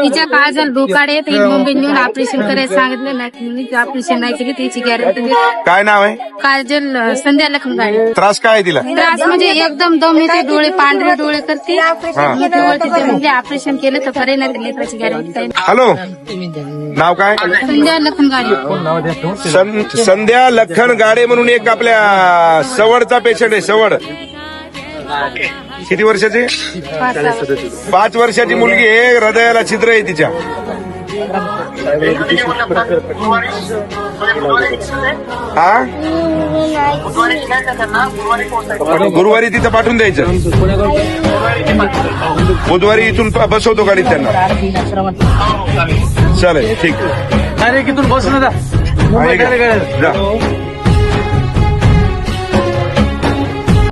तिच्या काळजाला डोकाडे ती मुंबईत नेऊन ऑपरेशन करायला सांगितलं नाही, ऑपरेशन नाही केली त्याची गॅरंटी. काय नाव आहे? काजल संध्या लखनगाडे. त्रास काय आहे तिला? त्रास म्हणजे एकदम दम येते, डोळे पांढरे डोळे करते, म्हणजे ऑपरेशन केलं तर खरे नाही लेकराची गॅरंटी. हॅलो, नाव काय? संध्या लखनगाडे. संध्या लखन गाडे म्हणून एक आपल्या सवडचा पेशंट आहे. सवड किती वर्षाची? 5 वर्षाची मुलगी आहे. हृदयाला छिद्र आहे तिच्या. हा, गुरुवारी तिथं पाठवून द्यायचं. बुधवारी इथून बसवतो गाडीत त्यांना. चालेल, ठीक. डायरेक्ट इथून बस ना जा.